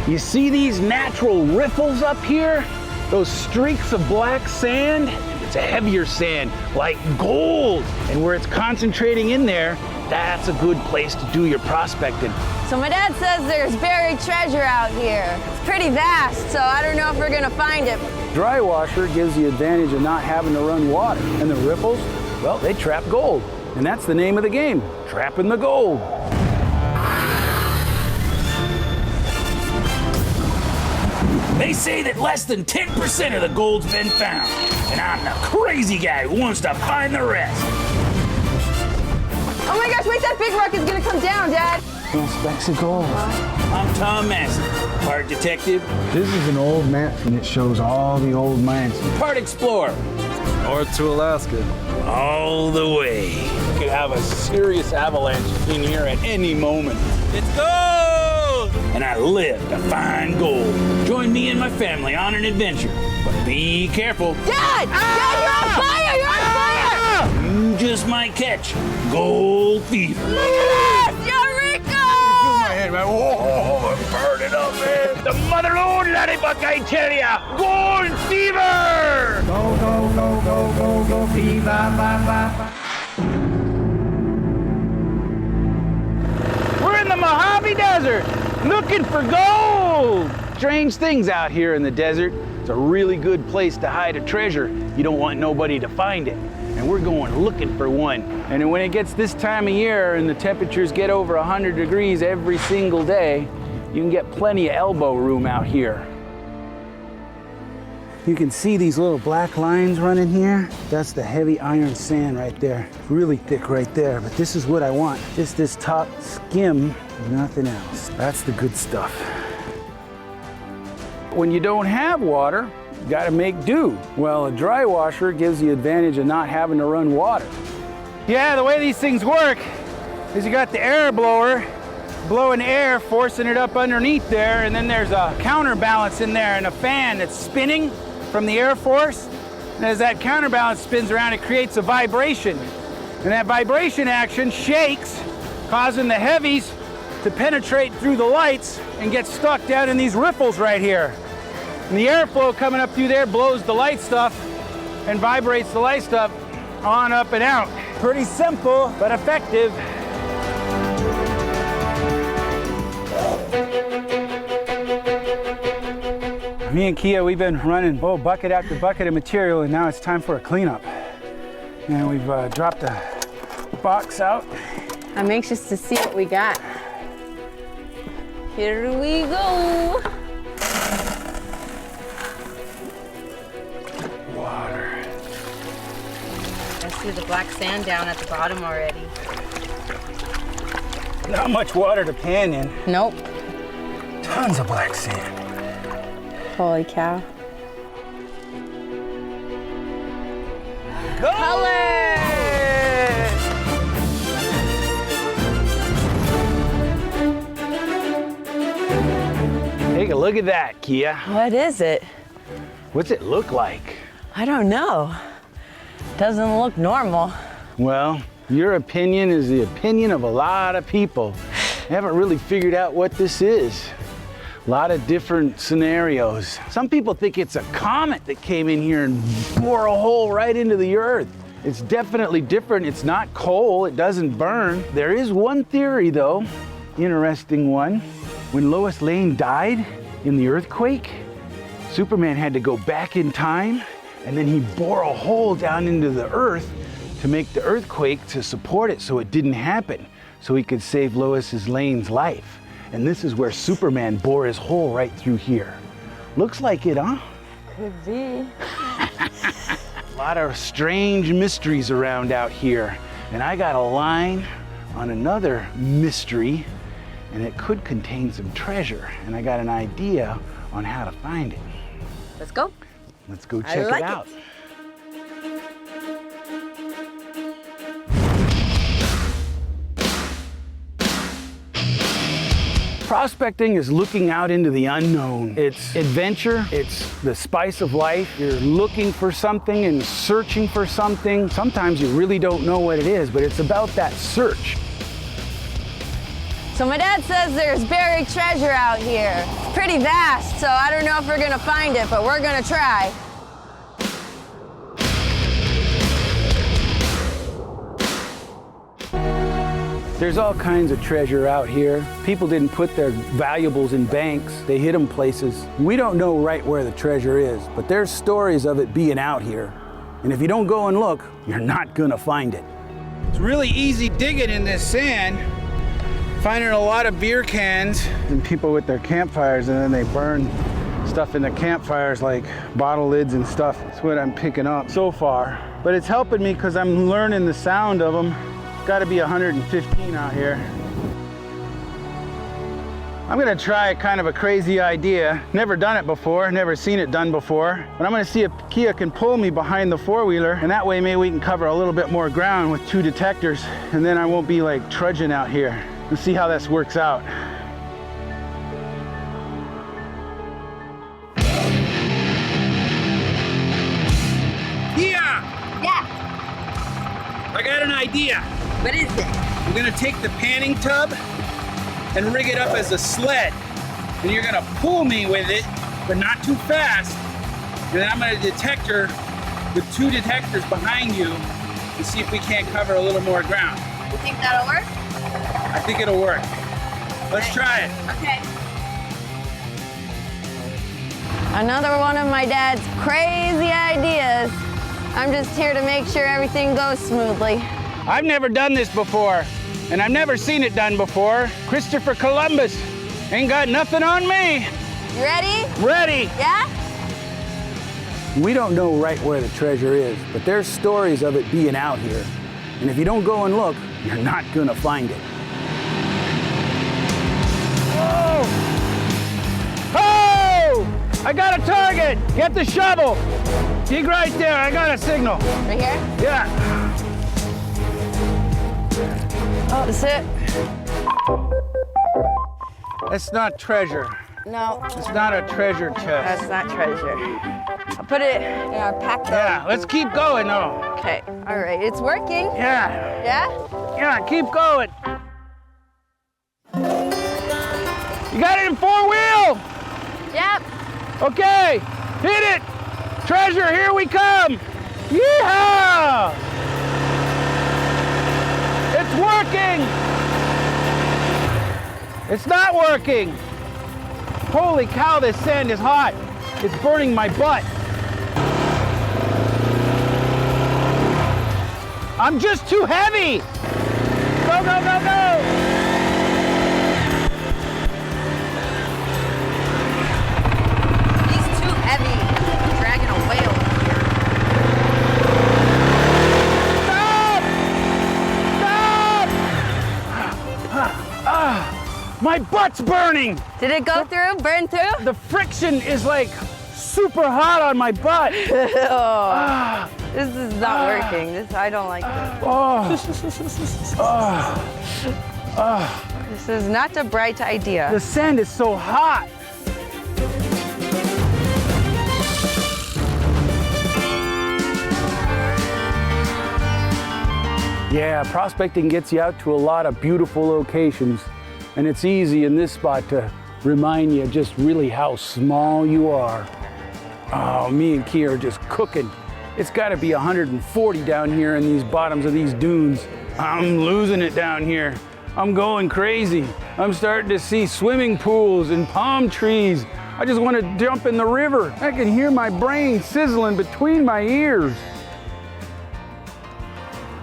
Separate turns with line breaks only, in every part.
You see these natural riffles up here? Those streaks of black sand? It's a heavier sand, like gold. And where it's concentrating in there, that's a good place to do your prospecting.
So my dad says there's buried treasure out here. It's pretty vast, so I don't know if we're gonna find it.
Dry washer gives you the advantage of not having to run water. And the riffles, well, they trap gold. And that's the name of the game, trapping the gold. They say that less than 10% of the gold's been found. And I'm the crazy guy who wants to find the rest.
Oh my gosh, wait, that big rock is gonna come down, Dad.
Specks of gold. I'm Tom Massey, part detective.
This is an old map and it shows all the old mines.
Part explorer.
North to Alaska.
All the way. We could have a serious avalanche in here at any moment. It's gold! And I live to find gold. Join me and my family on an adventure. But be careful.
Dad! Dad, you're on fire! You're on fire!
You just might catch gold fever.
Look at this! Eureka!
Man. Oh, I'm burning up, man. The mother lode, laddybuck, I tell ya. Gold fever!
Go, go, go, go, go, go, fever, ba, ba, ba.
We're in the Mojave Desert, looking for gold. Strange things out here in the desert. It's a really good place to hide a treasure. You don't want nobody to find it. And we're going looking for one. And when it gets this time of year and the temperatures get over 100 degrees every single day, you can get plenty of elbow room out here. You can see these little black lines running here. That's the heavy iron sand right there. Really thick right there, but this is what I want. Just this top skim, nothing else. That's the good stuff. When you don't have water, you gotta make do. Well, a dry washer gives you the advantage of not having to run water. Yeah, the way these things work is you got the air blower blowing air, forcing it up underneath there, and then there's a counterbalance in there and a fan that's spinning from the air force. And as that counterbalance spins around, it creates a vibration. And that vibration action shakes, causing the heavies to penetrate through the lights and get stuck down in these riffles right here. And the airflow coming up through there blows the light stuff and vibrates the light stuff on, up, and out. Pretty simple, but effective. Me and Kia, we've been running bucket after bucket of material, and now it's time for a cleanup. And we've dropped the box out.
I'm anxious to see what we got. Here we go.
Water.
I see the black sand down at the bottom already.
Not much water to pan in.
Nope.
Tons of black sand.
Holy cow.
Go!
Color!
Take a look at that, Kia.
What is it?
What's it look like?
I don't know. Doesn't look normal.
Well, your opinion is the opinion of a lot of people. They haven't really figured out what this is. A lot of different scenarios. Some people think it's a comet that came in here and bore a hole right into the earth. It's definitely different. It's not coal. It doesn't burn. There is one theory, though, interesting one. When Lois Lane died in the earthquake, Superman had to go back in time, and then he bore a hole down into the earth to make the earthquake to support it so it didn't happen, so he could save Lois Lane's life. And this is where Superman bore his hole right through here. Looks like it, huh?
Could be.
A lot of strange mysteries around out here. And I got a line on another mystery, and it could contain some treasure. And I got an idea on how to find it.
Let's go.
Let's go check it out. Prospecting is looking out into the unknown. It's adventure, it's the spice of life. You're looking for something and searching for something. Sometimes you really don't know what it is, but it's about that search.
So my dad says there's buried treasure out here. It's pretty vast, so I don't know if we're gonna find it, but we're gonna try.
There's all kinds of treasure out here. People didn't put their valuables in banks. They hid them places. We don't know right where the treasure is, but there's stories of it being out here. And if you don't go and look, you're not gonna find it. It's really easy digging in this sand, finding a lot of beer cans and people with their campfires, and then they burn stuff in the campfires like bottle lids and stuff. That's what I'm picking up so far. But it's helping me because I'm learning the sound of them. Got to be 115 out here. I'm gonna try kind of a crazy idea. Never done it before, never seen it done before. But I'm gonna see if Kia can pull me behind the four-wheeler, and that way maybe we can cover a little bit more ground with 2 detectors, and then I won't be like trudging out here. Let's see how this works out. Kia!
Yeah,
I got an idea.
what is it?
I'm gonna take the panning tub and rig it up as a sled. And you're gonna pull me with it, but not too fast. And then I'm gonna detector with 2 detectors behind you and see if we can't cover a little more ground.
You think that'll work?
I think it'll work. Let's try it.
Okay. Another one of my dad's crazy ideas. I'm just here to make sure everything goes smoothly.
I've never done this before, and I've never seen it done before. Christopher Columbus ain't got nothing on me.
You ready?
Ready.
Yeah?
We don't know right where the treasure is, but there's stories of it being out here. And if you don't go and look, you're not gonna find it. Oh! Oh! I got a target! Get the shovel! Dig right there, I got a signal.
Right here?
Yeah.
Oh, that's it.
That's not treasure.
No,
It's not a treasure chest.
that's not treasure. I'll put it in our pack though.
Yeah, let's keep going though.
Okay, all right, it's working.
Yeah,
Yeah?
yeah, keep going. You got it in 4-wheel!
Yep.
Okay, hit it! Treasure, here we come! Yeehaw! It's working! It's not working! Holy cow, this sand is hot! It's burning my butt! I'm just too heavy! Go, go, go, go!
He's too heavy. I'm dragging a whale here.
Stop! My butt's burning!
Did it go through? Burn through?
The friction is like super hot on my butt.
Oh, this is not working. I don't like this. This is not a bright idea.
The sand is so hot. Yeah, prospecting gets you out to a lot of beautiful locations, and it's easy in this spot to remind you just really how small you are. Oh, me and Kia are just cooking. It's got to be 140 down here in these bottoms of these dunes. I'm losing it down here. I'm going crazy. I'm starting to see swimming pools and palm trees. I just want to jump in the river. I can hear my brain sizzling between my ears.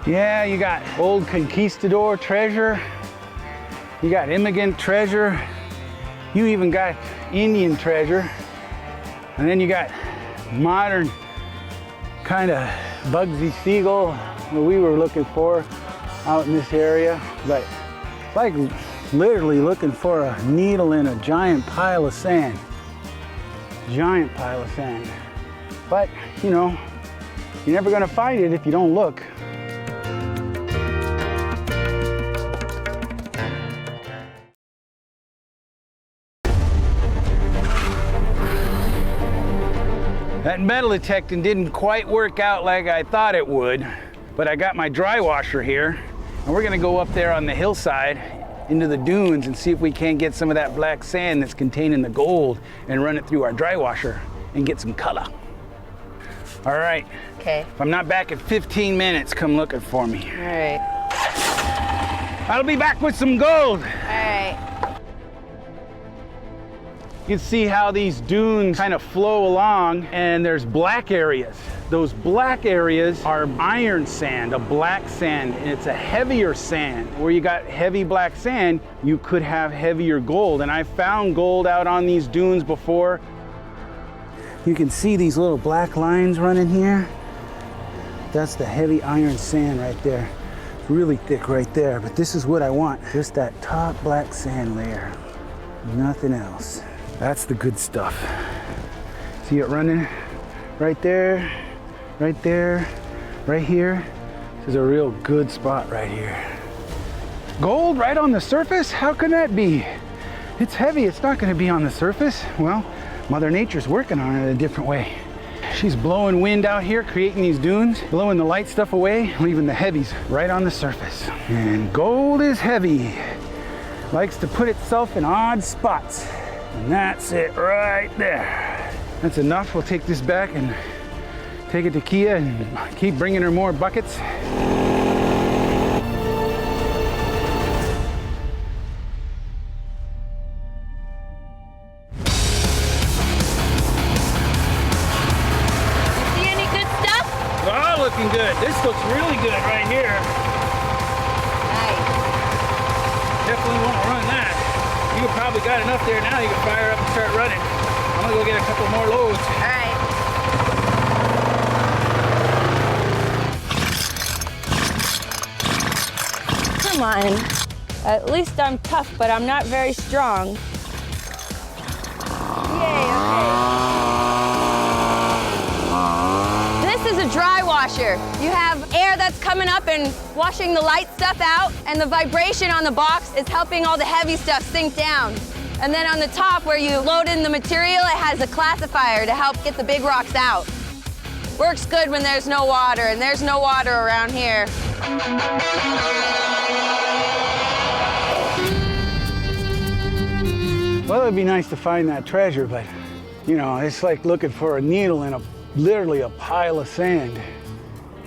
Yeah, you got old conquistador treasure. You got immigrant treasure. You even got Indian treasure. And then you got modern kind of Bugsy Siegel that we were looking for out in this area. But like literally looking for a needle in a giant pile of sand. Giant pile of sand. But, you know, you're never gonna find it if you don't look. That metal detecting didn't quite work out like I thought it would, but I got my dry washer here, and we're gonna go up there on the hillside into the dunes and see if we can't get some of that black sand that's contained in the gold and run it through our dry washer and get some color. All right.
Okay.
If I'm not back in 15 minutes, come looking for me.
All right.
I'll be back with some gold.
All right.
You can see how these dunes kind of flow along, and there's black areas. Those black areas are iron sand, a black sand, and it's a heavier sand. Where you got heavy black sand, you could have heavier gold. And I found gold out on these dunes before. You can see these little black lines running here. That's the heavy iron sand right there. It's really thick right there, but this is what I want. Just that top black sand layer, nothing else. That's the good stuff. See it running right there, right there, right here. This is a real good spot right here. Gold right on the surface? How can that be? It's heavy, it's not gonna be on the surface. Well, Mother Nature's working on it a different way. She's blowing wind out here, creating these dunes, blowing the light stuff away, leaving the heavies right on the surface. And gold is heavy. Likes to put itself in odd spots. And that's it right there. That's enough. We'll take this back and take it to Kia and keep bringing her more buckets.
See any good stuff?
Oh, looking good. This looks really good right here.
Nice.
Definitely want to run that. You probably got enough there now. You can fire up and start running. I'm gonna go get a couple more loads.
All right.
Come on. At least I'm tough, but I'm not very strong. Yay, okay.
This is a dry washer. You have air that's coming up and washing the light stuff out, and the vibration on the box is helping all the heavy stuff sink down. And then on the top where you load in the material, it has a classifier to help get the big rocks out. Works good when there's no water, and there's no water around here.
Well, it'd be nice to find that treasure, but you know, it's like looking for a needle in literally a pile of sand.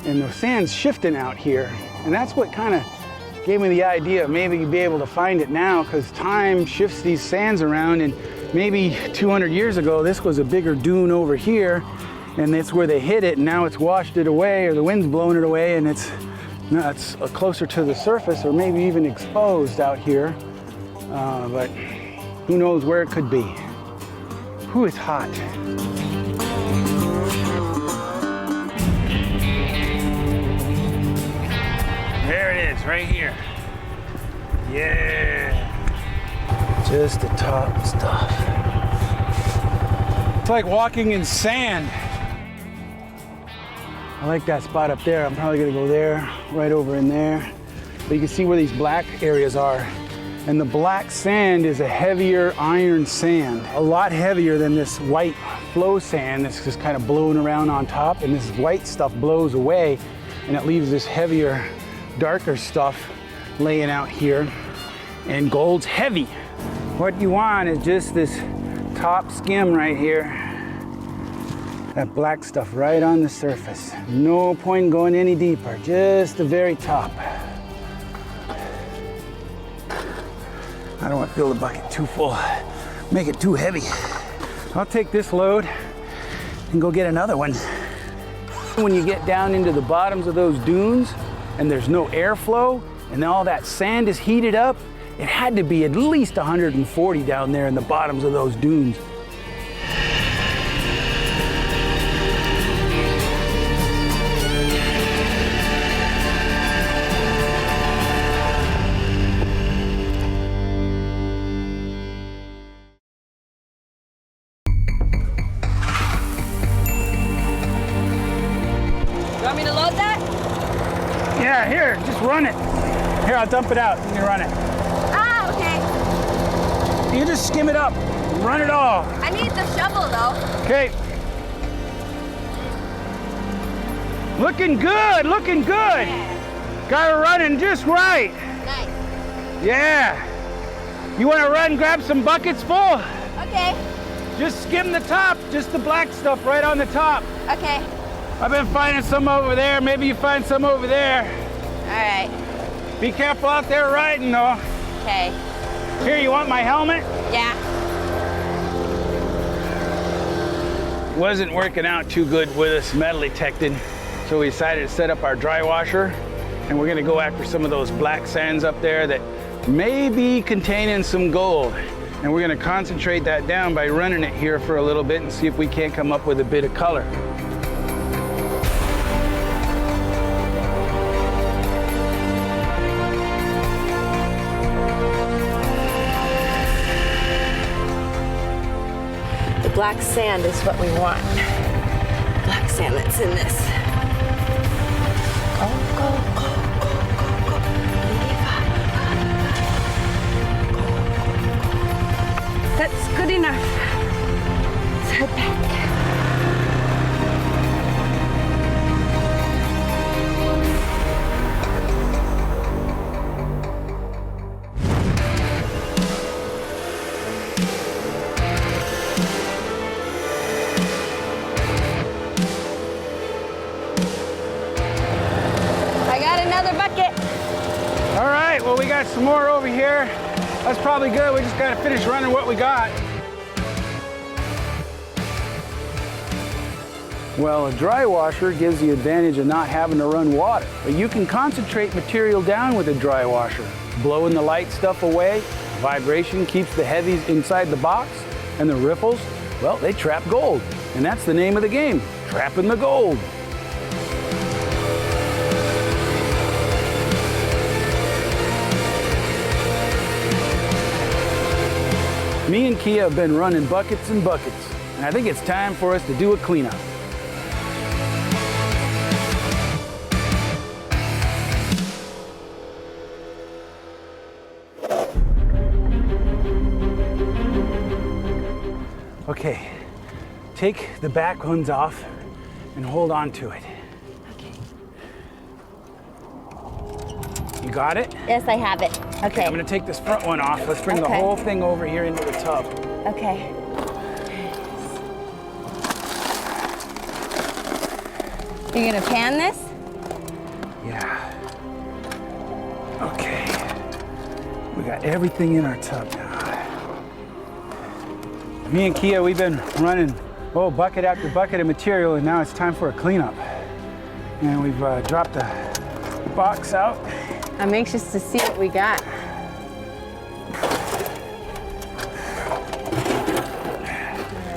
And the sand's shifting out here. And that's what kind of gave me the idea of maybe you'd be able to find it now, because time shifts these sands around, and maybe 200 years ago, this was a bigger dune over here, and that's where they hit it, and now it's washed it away, or the wind's blown it away, and it's closer to the surface, or maybe even exposed out here. But who knows where it could be. Whew, it's hot. There it is, right here. Yeah. Just the top stuff. It's like walking in sand. I like that spot up there. I'm probably gonna go there, right over in there. But you can see where these black areas are. And the black sand is a heavier iron sand, a lot heavier than this white flow sand that's just kind of blowing around on top. And this white stuff blows away, and it leaves this heavier, darker stuff laying out here. And gold's heavy. What you want is just this top skim right here. That black stuff right on the surface. No point in going any deeper, just the very top. I don't want to fill the bucket too full, make it too heavy. I'll take this load and go get another one. When you get down into the bottoms of those dunes and there's no airflow and all that sand is heated up, it had to be at least 140 down there in the bottoms of those dunes. Yeah, here, just run it. Here, I'll dump it out. You can run it.
Ah, okay.
You just skim it up. Run it all.
I need the shovel, though.
Okay. Looking good, looking good.
Yeah.
Got her running just right.
Nice.
Yeah. You want to run, grab some buckets full?
Okay.
Just skim the top, just the black stuff right on the top.
Okay.
I've been finding some over there. Maybe you find some over there.
All right.
Be careful out there riding though.
Okay.
Here, you want my helmet?
Yeah.
Wasn't working out too good with us metal detecting, so we decided to set up our dry washer, and we're gonna go after some of those black sands up there that may be containing some gold. And we're gonna concentrate that down by running it here for a little bit and see if we can't come up with a bit of color.
The black sand is what we want. Black sand that's in this. Go, go, go, go, go, go. That's good enough. Let's head back. I got another bucket.
All right, well, we got some more over here. That's probably good. We just gotta finish running what we got. Well, a dry washer gives the advantage of not having to run water, but you can concentrate material down with a dry washer. Blowing the light stuff away, vibration keeps the heavies inside the box, and the riffles, well, they trap gold. And that's the name of the game, trapping the gold. Me and Kia have been running buckets and buckets, and I think it's time for us to do a cleanup. Okay, take the back ones off and hold on to it.
Okay.
You got it?
Yes, I have it. Okay.
I'm gonna take this front one off. Let's bring the
Okay.
whole thing over here into the tub.
Okay. You gonna pan this?
Yeah. Okay. We got everything in our tub now. Me and Kia, we've been running bucket after bucket of material, and now it's time for a cleanup. And we've dropped the box out.
I'm anxious to see what we got.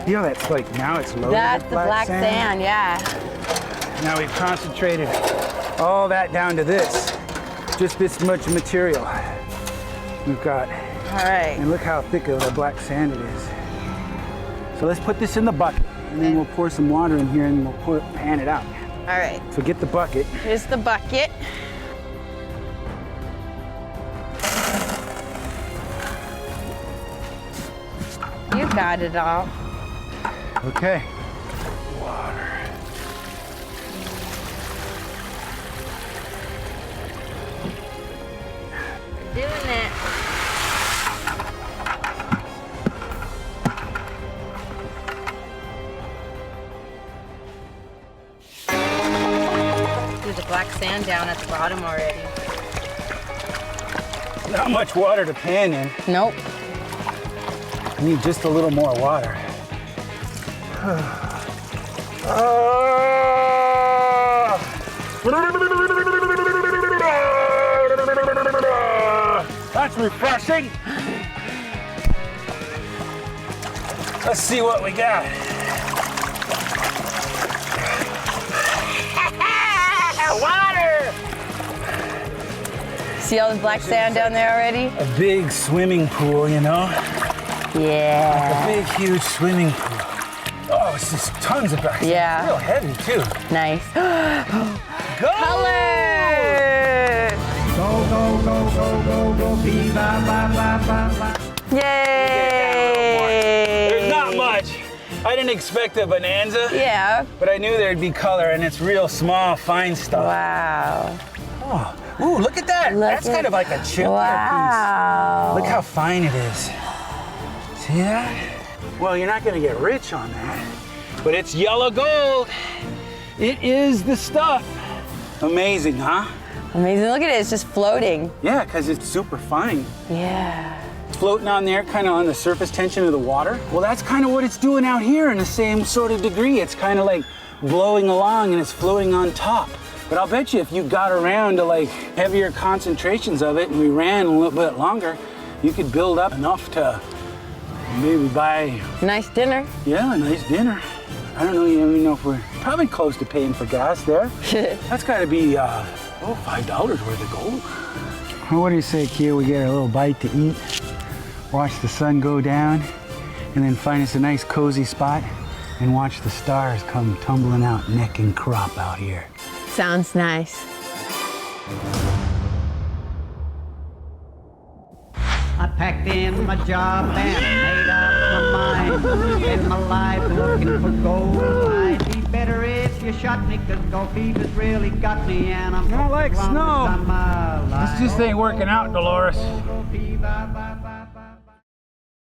You know, that's like, now it's loaded
That's
with
the black sand, yeah.
Now we've concentrated all that down to this. Just this much material. We've got,
All right.
and look how thick of the black sand it is. So let's put this in the bucket, and then we'll pour some water in here and we'll pan it out.
All right.
So get the bucket.
Here's the bucket. You got it all.
Okay. Water.
We're doing it. There's the black sand down at the bottom already.
Not much water to pan in.
Nope.
I need just a little more water. That's refreshing. Let's see what we got. Water!
See all the black sand down there already?
A big swimming pool, you know?
Yeah.
A big, huge swimming pool. Oh, it's just tons of black sand.
Yeah.
It's real heavy, too.
Nice.
Go!
Color!
Go, go, go, go, go, go, bee, ba, ba, ba, ba, ba.
Yay!
There's not much. I didn't expect a bonanza,
Yeah.
but I knew there'd be color, and it's real small, fine stuff.
Wow.
Oh, Ooh, look at that. That's kind of like a chip
Wow.
piece. Look how fine it is. See that? Well, you're not gonna get rich on that, but it's yellow gold. It is the stuff. Amazing, huh?
Amazing. Look at it. It's just floating.
Yeah, because it's super fine.
Yeah.
It's floating on there, kind of on the surface tension of the water. Well, that's kind of what it's doing out here in the same sort of degree. It's kind of like blowing along and it's floating on top. But I'll bet you if you got around to like heavier concentrations of it and we ran a little bit longer, you could build up enough to maybe buy,
Nice dinner.
yeah, a nice dinner. I don't know even know if we're probably close to paying for gas there. That's got to be, $5 worth of gold. What do you say, Kia? We get a little bite to eat, watch the sun go down, and then find us a nice cozy spot and watch the stars come tumbling out neck and crop out here.
Sounds nice.
I packed in my job and made up my mind. Spend my life looking for gold. I'd be better if you shot me, 'cause gold fever's really got me, and I'm
Not like
as long
snow.
as I'm alive.
This just ain't working out, Dolores.
Gold fever, bye, bye.